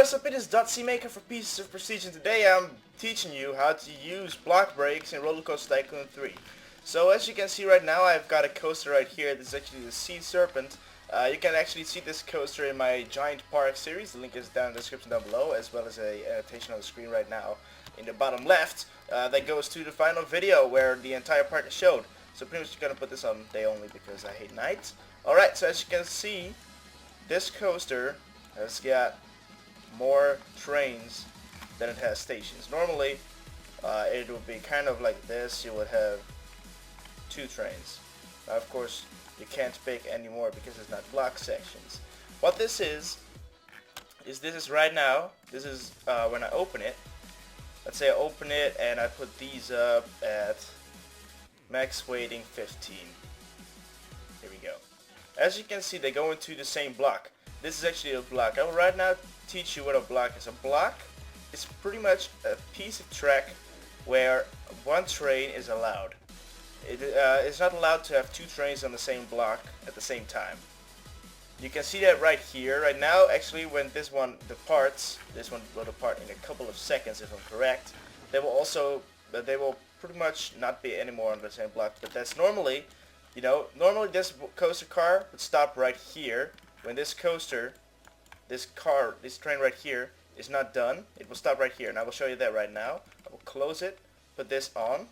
what's up, it is .cmaker for Pieces of Prestige, and today I'm teaching you how to use block breaks in Rollercoaster Tycoon 3. So as you can see right now, I've got a coaster right here. This is actually the Sea Serpent. You can actually see this coaster in my Giant Park series. The link is down in the description down below, as well as a annotation on the screen right now in the bottom left that goes to the final video where the entire park is showed. So pretty much I'm gonna put this on day only because I hate night. Alright, so as you can see, this coaster has got more trains than it has stations. Normally it would be kind of like this. You would have 2 trains. Now of course you can't pick anymore because it's not block sections. What this is this is right now, this is when I open it. Let's say I open it and I put these up at max weighting 15. Here we go. As you can see, they go into the same block. This is actually a block. I will right now teach you what a block is. A block is pretty much a piece of track where one train is allowed. It's not allowed to have 2 trains on the same block at the same time. You can see that right here. Right now, actually, when this one departs, this one will depart in a couple of seconds if I'm correct. They will pretty much not be anymore on the same block. But that's normally, normally this coaster car would stop right here. When this coaster, this train right here is not done, it will stop right here, and I will show you that right now. I will close it, put this on.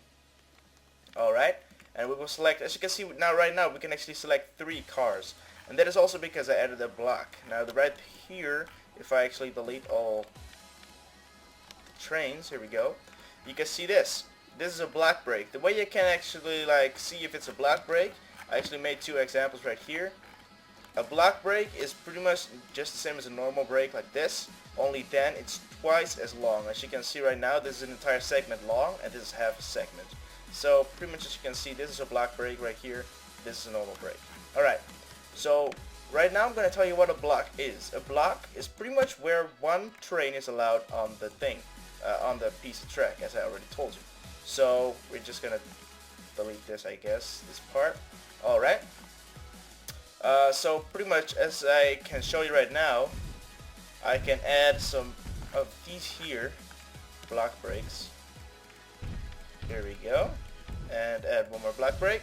Alright, and we will select, as you can see now, right now we can actually select 3 cars, and that is also because I added a block. Now right here, if I actually delete all trains, here we go, you can see this. This is a block break. The way you can actually see if it's a block break, I actually made 2 examples right here. A block break is pretty much just the same as a normal break like this, only then it's twice as long. As you can see right now, this is an entire segment long and this is half a segment. So pretty much as you can see, this is a block break right here, this is a normal break. Alright, so right now I'm going to tell you what a block is. A block is pretty much where one train is allowed on the thing, on the piece of track, as I already told you. So we're just going to delete this, I guess, this part. Alright. So pretty much as I can show you right now, I can add some of these here block breaks. Here we go, and add one more block break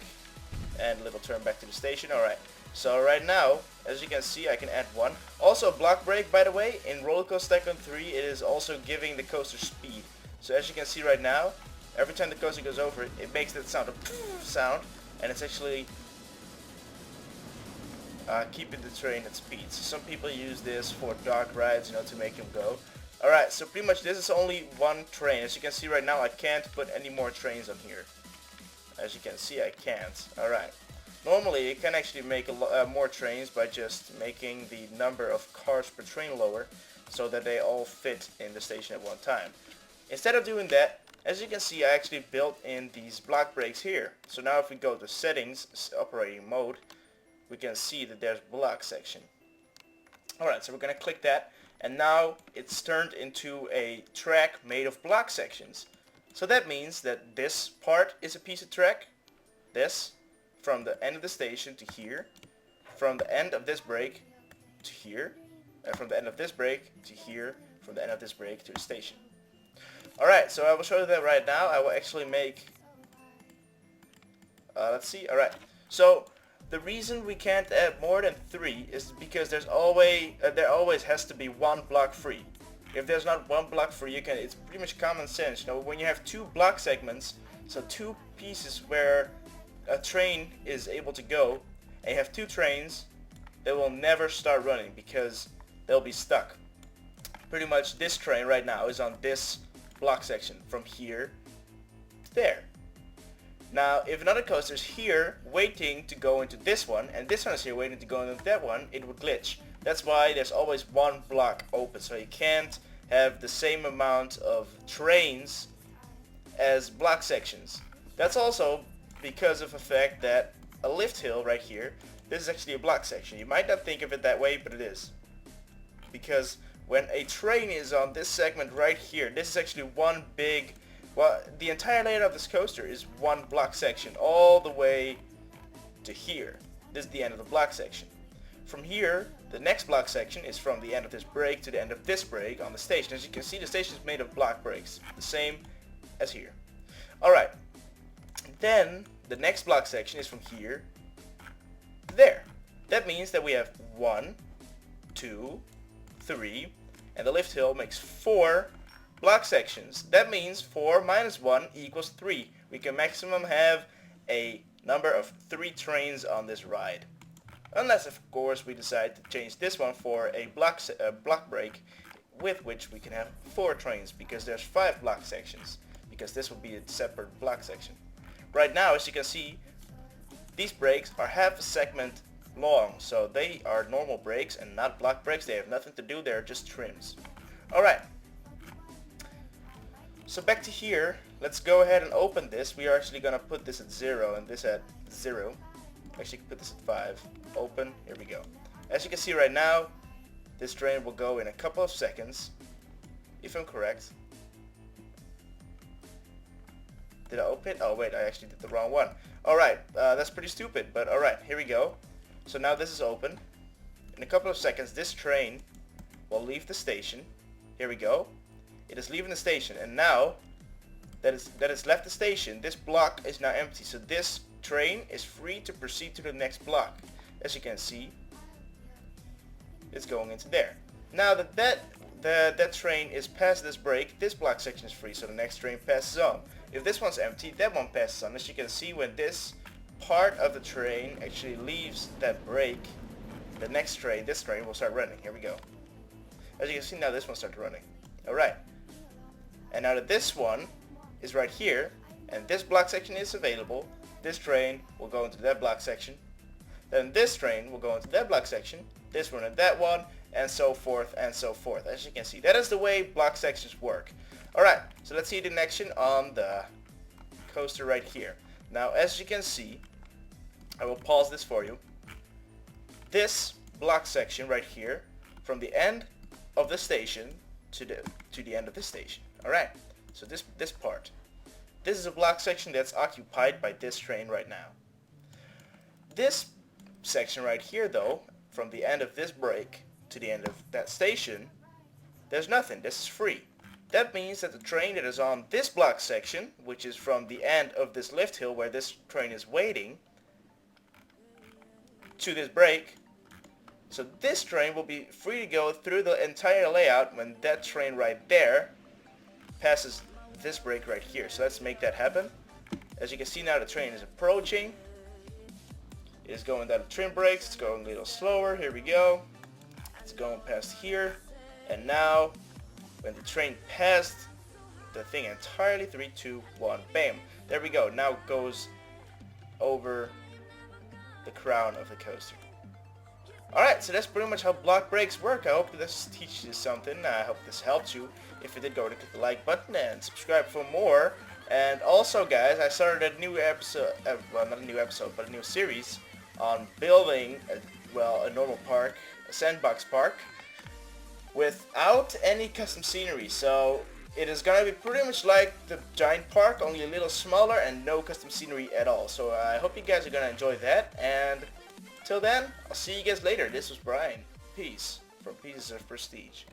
and a little turn back to the station. Alright, so right now as you can see I can add one. Also a block break, by the way, in Rollercoaster Tycoon 3 it is also giving the coaster speed. So as you can see right now, every time the coaster goes over it, it makes that sound, and it's actually keeping the train at speed. So some people use this for dark rides, to make them go. Alright, so pretty much this is only one train. As you can see right now, I can't put any more trains on here. As you can see, I can't. Alright. Normally, you can actually make more trains by just making the number of cars per train lower so that they all fit in the station at one time. Instead of doing that, as you can see, I actually built in these block breaks here. So now if we go to settings, operating mode, we can see that there's block section. Alright, so we're going to click that, and now it's turned into a track made of block sections. So that means that this part is a piece of track, this, from the end of the station to here, from the end of this break to here, and from the end of this break to here, from the end of this break to the station. Alright, so I will show you that right now. I will actually make, let's see, alright, so the reason we can't add more than 3 is because there always has to be 1 block free. If there's not 1 block free, it's pretty much common sense. When you have 2 block segments, so 2 pieces where a train is able to go, and you have 2 trains, they will never start running because they'll be stuck. Pretty much this train right now is on this block section from here to there. Now, if another coaster is here waiting to go into this one, and this one is here waiting to go into that one, it would glitch. That's why there's always 1 block open, so you can't have the same amount of trains as block sections. That's also because of the fact that a lift hill right here, this is actually a block section. You might not think of it that way, but it is. Because when a train is on this segment right here, this is actually one big, the entire layout of this coaster is 1 block section all the way to here. This is the end of the block section. From here, the next block section is from the end of this break to the end of this break on the station. As you can see, the station is made of block breaks, the same as here. Alright, then the next block section is from here to there. That means that we have 1, 2, 3, and the lift hill makes 4 block sections. That means 4 minus 1 equals 3. We can maximum have a number of 3 trains on this ride. Unless, of course, we decide to change this one for a block break with which we can have 4 trains, because there's 5 block sections, because this will be a separate block section. Right now, as you can see, these breaks are half a segment long, so they are normal breaks and not block breaks. They have nothing to do, they're just trims. Alright, so back to here, let's go ahead and open this. We are actually going to put this at 0 and this at 0. Actually, put this at 5. Open. Here we go. As you can see right now, this train will go in a couple of seconds, if I'm correct. Did I open? Oh wait, I actually did the wrong one. Alright, that's pretty stupid, but alright, here we go. So now this is open. In a couple of seconds, this train will leave the station. Here we go. It is leaving the station, and now that it's left the station, this block is now empty. So this train is free to proceed to the next block. As you can see, it's going into there. Now that train is past this break, this block section is free, so the next train passes on. If this one's empty, that one passes on. As you can see, when this part of the train actually leaves that break, the next train, this train, will start running. Here we go. As you can see, now this one starts running. Alright. And now that this one is right here, and this block section is available, this train will go into that block section. Then this train will go into that block section, this one and that one, and so forth and so forth. As you can see, that is the way block sections work. Alright, so let's see the connection on the coaster right here. Now, as you can see, I will pause this for you. This block section right here, from the end of the station to the end of the station. Alright, so this part. This is a block section that's occupied by this train right now. This section right here, though, from the end of this break to the end of that station, there's nothing. This is free. That means that the train that is on this block section, which is from the end of this lift hill where this train is waiting, to this break, so this train will be free to go through the entire layout when that train right there passes this break right here. So let's make that happen. As you can see now, the train is approaching. It is going down the trim brakes. It's going a little slower. Here we go. It's going past here. And now, when the train passed the thing entirely, 3, 2, 1, bam. There we go. Now it goes over the crown of the coaster. Alright, so that's pretty much how block breaks work. I hope this teaches you something. I hope this helped you. If it did, go ahead and click the like button and subscribe for more. And also, guys, I started a new episode, well, not a new episode, but a new series on building, a normal park, a sandbox park, without any custom scenery. So it is going to be pretty much like the giant park, only a little smaller and no custom scenery at all. So I hope you guys are going to enjoy that. And till then, I'll see you guys later. This was Brian. Peace from Pieces of Prestige.